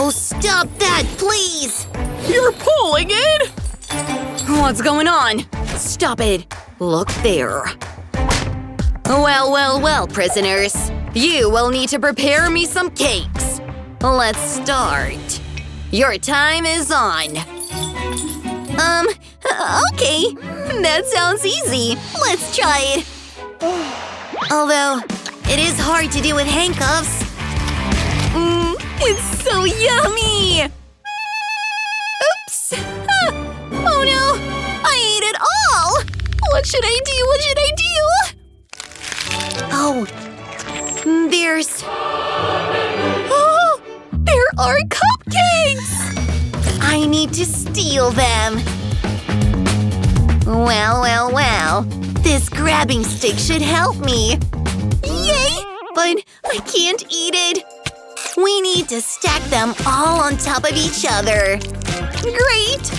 Oh, stop that, please! You're pulling it! What's going on? Stop it. Look there. Well, prisoners. You will need to prepare me some cakes. Let's start. Your time is on. Okay. That sounds easy. Let's try it. Although, it is hard to do with handcuffs. It's so yummy! Oops! Oh no! I ate it all! What should I do? What should I do? Oh, there's… Oh! There are cupcakes! I need to steal them. Well. This grabbing stick should help me. Yay! But I can't eat it. We need to stack them all on top of each other. Great!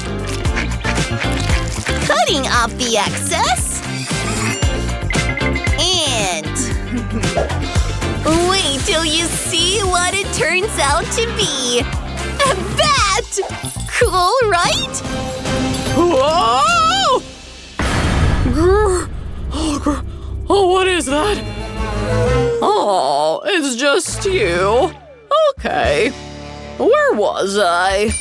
Cutting off the excess. And… wait till you see what it turns out to be. A bat! Cool, right? Whoa! Oh, what is that? Oh, it's just you. Okay. Where was I?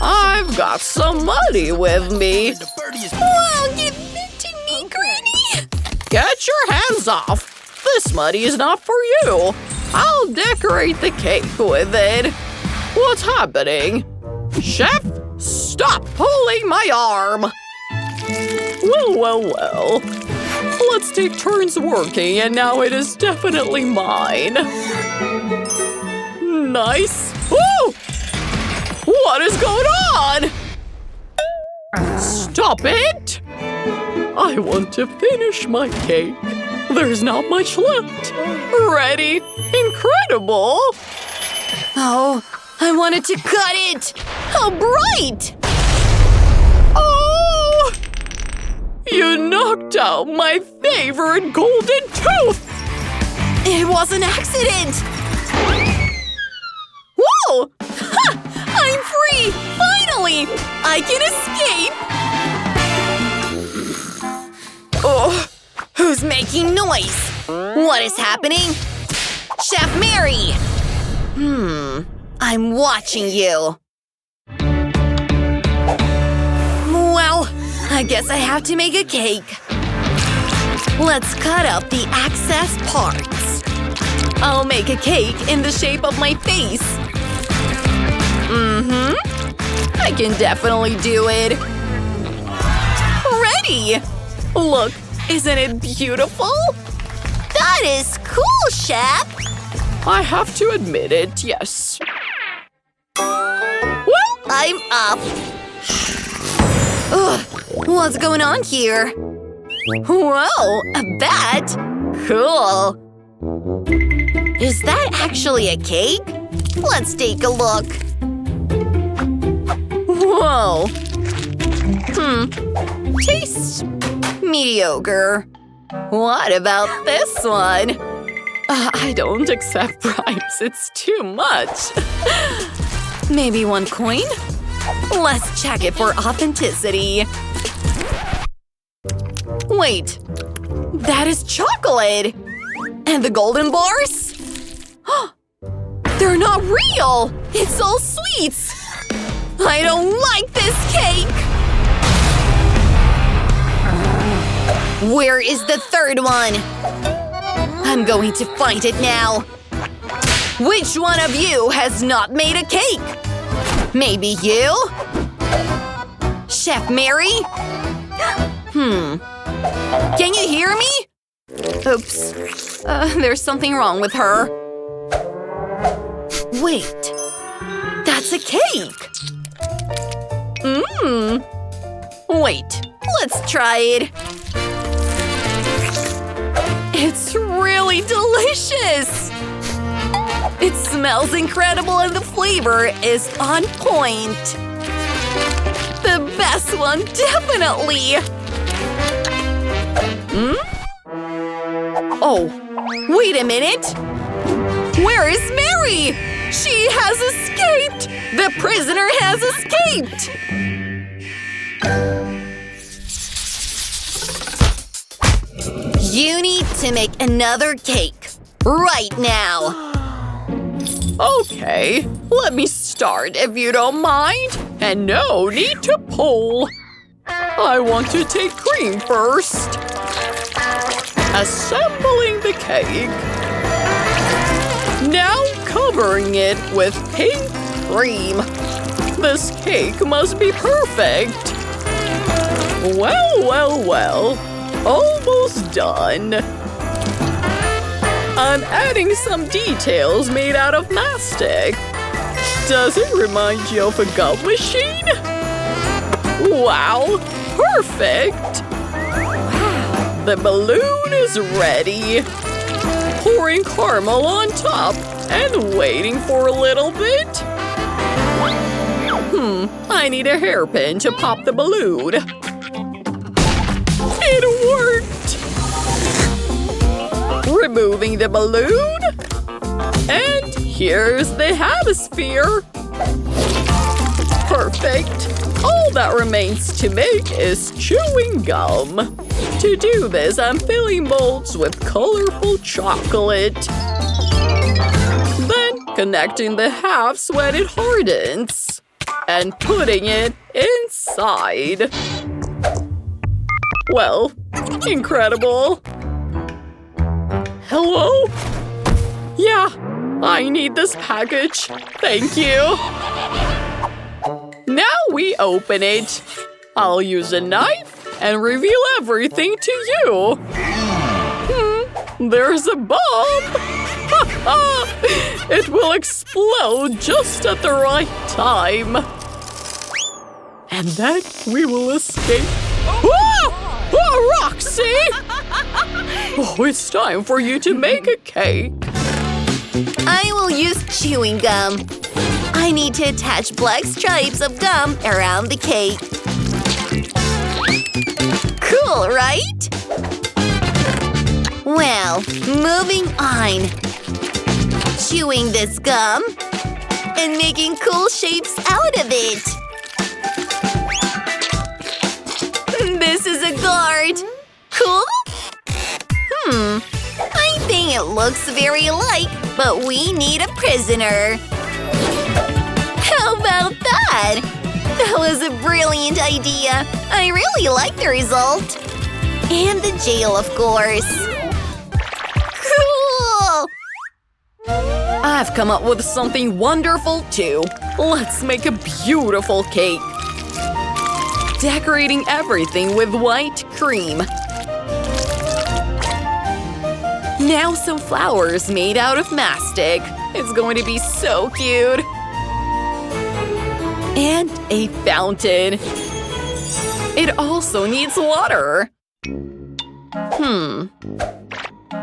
I've got some money with me. Wow, give it to me, Granny! Get your hands off! This money is not for you. I'll decorate the cake with it. What's happening? Chef, stop pulling my arm! Well. Let's take turns working, and now it is definitely mine. Nice. Woo! What is going on? Stop it! I want to finish my cake. There's not much left. Ready? Incredible! Oh, I wanted to cut it! How bright! Oh! You knocked out my favorite golden tooth! It was an accident! Whoa! Ha! I'm free! Finally! I can escape! Oh, who's making noise? What is happening? Chef Mary! I'm watching you. Well, I guess I have to make a cake. Let's cut up the excess parts. I'll make a cake in the shape of my face. I can definitely do it. Ready! Look, isn't it beautiful? That is cool, Chef! I have to admit it, yes. Well, I'm up. Ugh, what's going on here? Whoa, a bat? Cool. Is that actually a cake? Let's take a look. Whoa. Tastes mediocre. What about this one? I don't accept bribes. It's too much. Maybe one coin? Let's check it for authenticity. Wait, that is chocolate! And the golden bars? They're not real! It's all sweets! I don't like this cake! Where is the third one? I'm going to find it now. Which one of you has not made a cake? Maybe you? Chef Mary? Can you hear me? Oops. There's something wrong with her. Wait. That's a cake. Wait. Let's try it. It's really delicious! It smells incredible and the flavor is on point! The best one, definitely! Oh, wait a minute! Where is Miss Mary! She has escaped! The prisoner has escaped! You need to make another cake. Right now. Okay, let me start if you don't mind. And no need to pull. I want to take cream first. Assembling the cake. Now covering it with pink cream. This cake must be perfect. Well, well, well. Almost done. I'm adding some details made out of mastic. Does it remind you of a gum machine? Wow, perfect! The balloon is ready. Pouring caramel on top and waiting for a little bit. I need a hairpin to pop the balloon. It worked! Removing the balloon. And here's the hemisphere. Perfect. All that remains to make is chewing gum. To do this, I'm filling molds with colorful chocolate. Then connecting the halves when it hardens. And putting it inside. Well, incredible. Hello? Yeah, I need this package. Thank you. Now we open it. I'll use a knife and reveal everything to you. There's a bomb. It will explode just at the right time. And then we will escape. Whoa! Oh, Roxy! Oh, it's time for you to make a cake. I will use chewing gum. I need to attach black stripes of gum around the cake. Cool, right? Well, moving on. Chewing this gum and making cool shapes out of it. This is a guard. Cool? I think it looks very alike, but we need a prisoner. How about that? That was a brilliant idea. I really like the result. And the jail, of course. Cool! I've come up with something wonderful too. Let's make a beautiful cake. Decorating everything with white cream. Now some flowers made out of mastic. It's going to be so cute. And a fountain. It also needs water.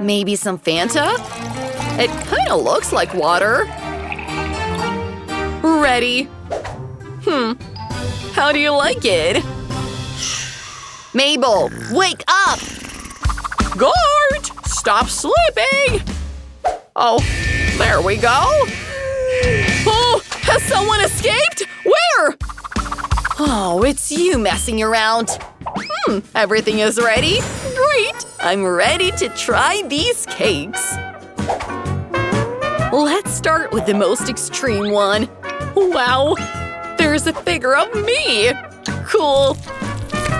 Maybe some Fanta? It kind of looks like water. Ready. How do you like it? Mabel, wake up! Guard! Stop slipping! Oh, there we go. Oh, has someone escaped? Where? Oh, it's you messing around. Everything is ready? Great! I'm ready to try these cakes. Let's start with the most extreme one. Wow! There's a figure of me! Cool!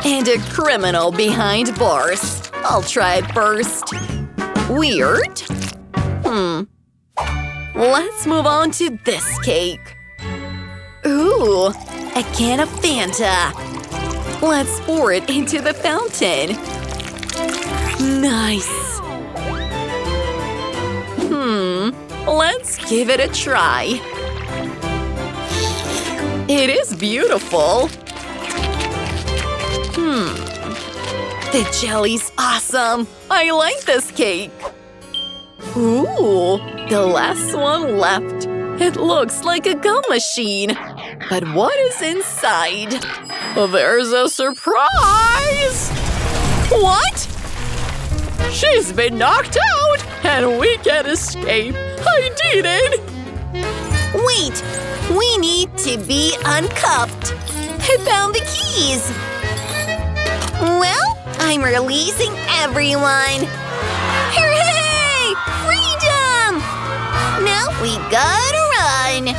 And a criminal behind bars. I'll try it first. Weird. Let's move on to this cake. Ooh, a can of Fanta. Let's pour it into the fountain. Nice. Let's give it a try. It is beautiful. The jelly's awesome. I like this cake. Ooh, the last one left. It looks like a gum machine. But what is inside? There's a surprise! What? She's been knocked out, and we can escape. I did it! Wait! We need to be uncuffed! I found the keys! Well, I'm releasing everyone! Hooray! Freedom! Now we gotta run!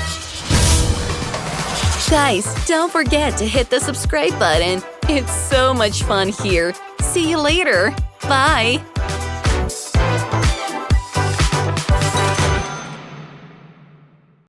Guys, don't forget to hit the subscribe button. It's so much fun here. See you later. Bye!